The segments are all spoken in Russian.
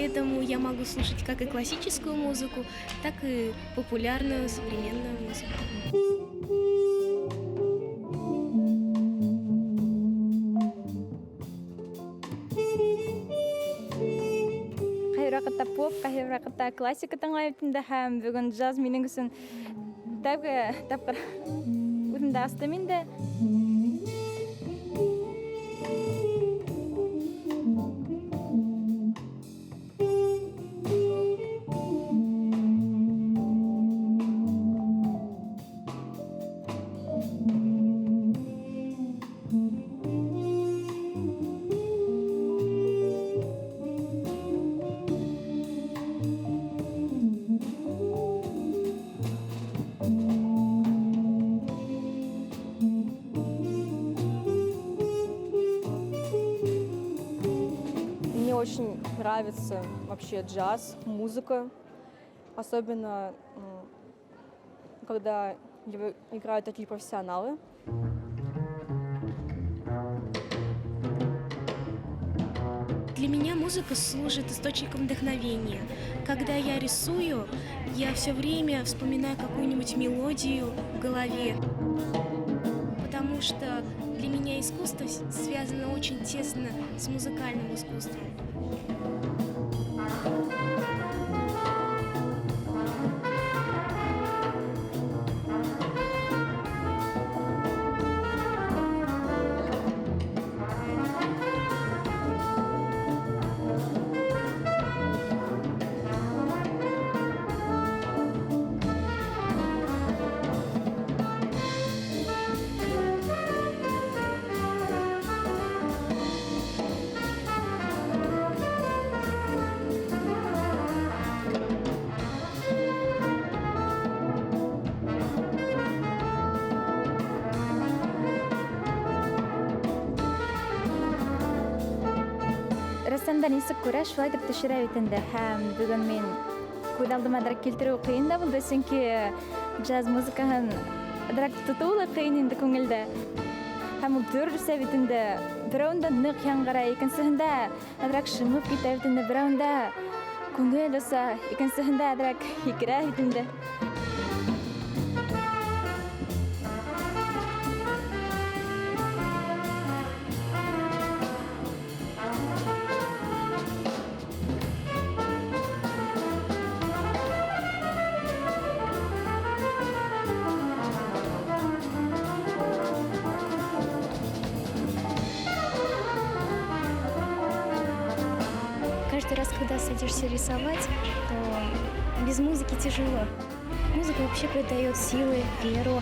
поэтому я могу слушать как и классическую музыку, так и популярную современную музыку. Кайракыта поп, кайракыта классика тыңлайтында һәм бүген джаз минең өчен тапкыр үземдә астым инде. Мне очень нравится вообще джаз, музыка, особенно когда играют такие профессионалы. Для меня музыка служит источником вдохновения. Когда я рисую, я все время вспоминаю какую-нибудь мелодию в голове. Потому что для меня искусство связано очень тесно с музыкальным искусством. Рәссамда нисек күрә, шулай дип төшерә бит инде. Һәм бүген мин күз алдыма дирәк килтерү кыен да булды, чөнки джаз музыкаһын дирәк тотуу да кыен инде күңелдә. Һәм ул төрлесе бит инде. Берәүндә нык яңгырай, икенчесендә дирәк шымып китә бит инде, берәүндә күңел оса, икенчесендә дирәк һикерә бит инде. Каждый раз, когда садишься рисовать, то без музыки тяжело. Музыка вообще придает силы, веру.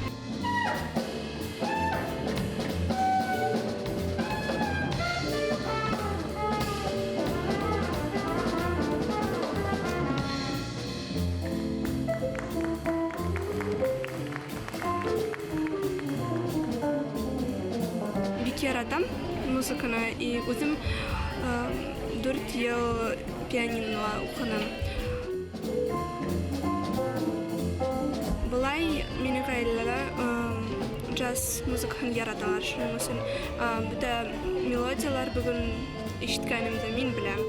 Бик яратам музыканы и үзем 4 ел пианинола укыдым. Былай минең гаиләдә джаз музыкаһын яраталар, шуның өчен бөтә мелодиялар бүген ишеткәнемдә мин беләм.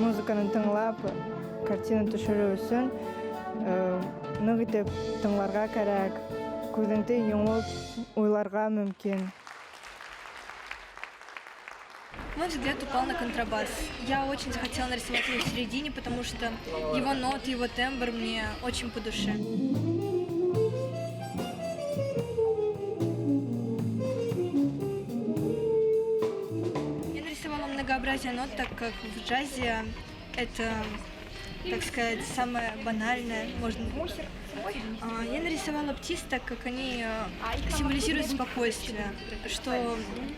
Музыканы тыңлап, картина төшерү өчен нык итеп тыңларга кирәк, күзеңне йомып уйларга мөмкин. Мой взгляд упал на контрабас. Я очень захотела нарисовать его в середине, потому что его ноты, его тембр мне очень по душе. Я нарисовала многообразие нот, так как в джазе это, так сказать, самое банальное, можно. Я нарисовала птиц, так как они символизируют спокойствие, что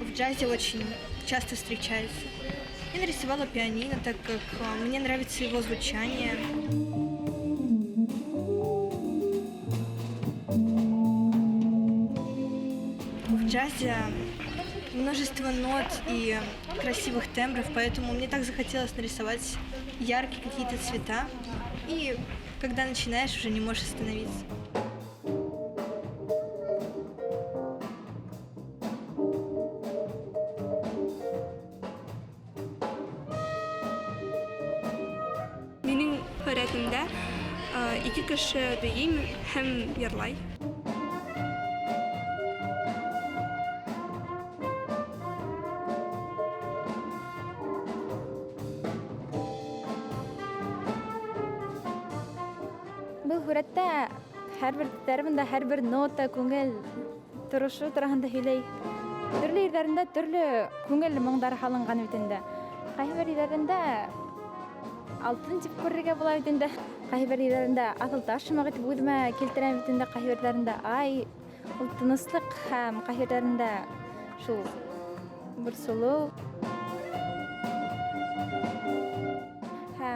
в джазе очень часто встречается. Я нарисовала пианино, так как мне нравится его звучание. В джазе множество нот и красивых тембров, поэтому мне так захотелось нарисовать яркие какие-то цвета. И когда начинаешь, уже не можешь остановиться. Менің өйрәтімдә ике кеше бейем һәм йырлай. Бұл хүрәттә һәрбер тәрбиндә һәрбер нота күңел торышы тураһында һөйләй. Төрле ерләрендә төрле күңел моңдары халынган бит инде. Кайбер ерләрендә алтын дип күрергә була бит инде. Кайбер ерләрендә асыл таш шымак итеп үҙемә килтерәм бит инде. Кайбер ерләрендә ай, ул тыныслык һәм кайбер ерләрендә шул бер сулуу.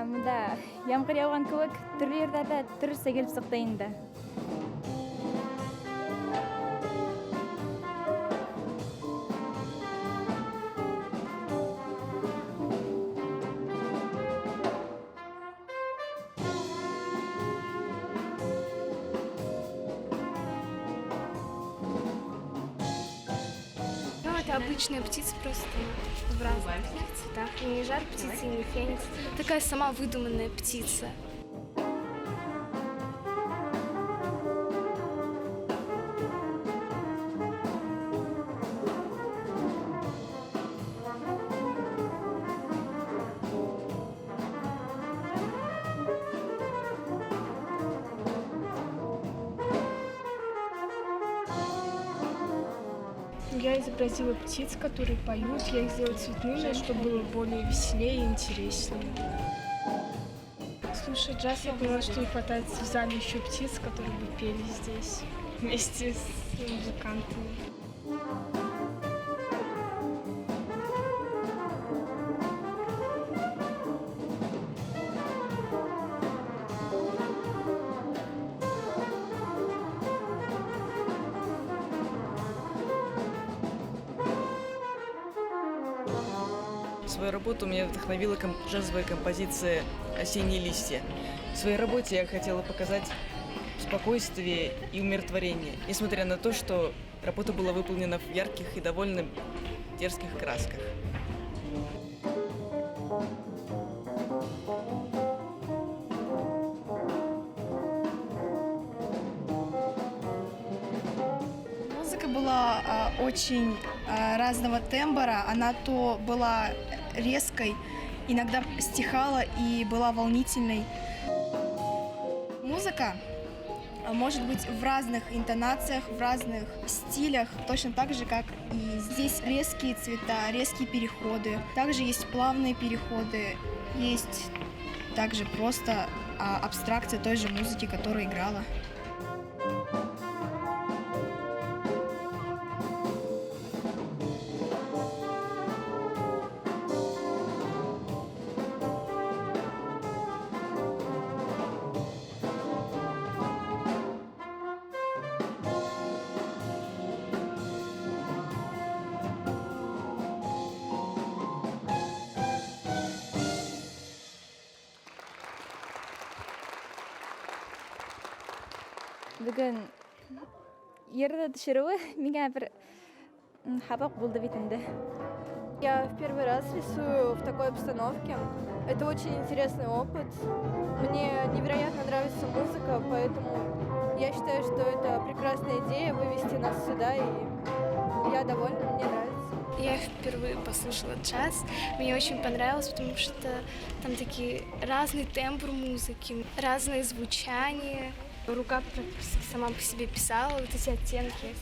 Монда ямғыр яуған кеүек төрле ерҙәрҙә төрлөсә килеп сыҡты инде. Ну, это обычная птица, просто в разных цветах. Не жар птица, не феникс. Такая сама выдуманная птица. Я изобразила птиц, которые поют. Я их сделала цветными, чтобы было более веселее и интереснее. Слушая джаз, я поняла, что не хватает в зале еще птиц, которые бы пели здесь вместе с музыкантами. Свою работу меня вдохновила джазовая композиция «Осенние листья». В своей работе я хотела показать спокойствие и умиротворение, несмотря на то, что работа была выполнена в ярких и довольно дерзких красках. Музыка была очень разного тембра, она то была резкой, иногда стихала и была волнительной. Музыка может быть в разных интонациях, в разных стилях, точно так же, как и здесь резкие цвета, резкие переходы. Также есть плавные переходы, есть также просто абстракция той же музыки, которая играла. Бүгін ерді түшіруі миңа бір хабақ болды бит инде. Я в первый раз рисую в такой обстановке. Это очень интересный опыт. Мне невероятно нравится музыка, поэтому я считаю, что это прекрасная идея вывести нас сюда, и я довольна, мне нравится. Я впервые послушала джаз. Мне очень понравилось, потому что там такие разный тембр музыки, разные звучания. Рука практически сама по себе писала вот эти оттенки.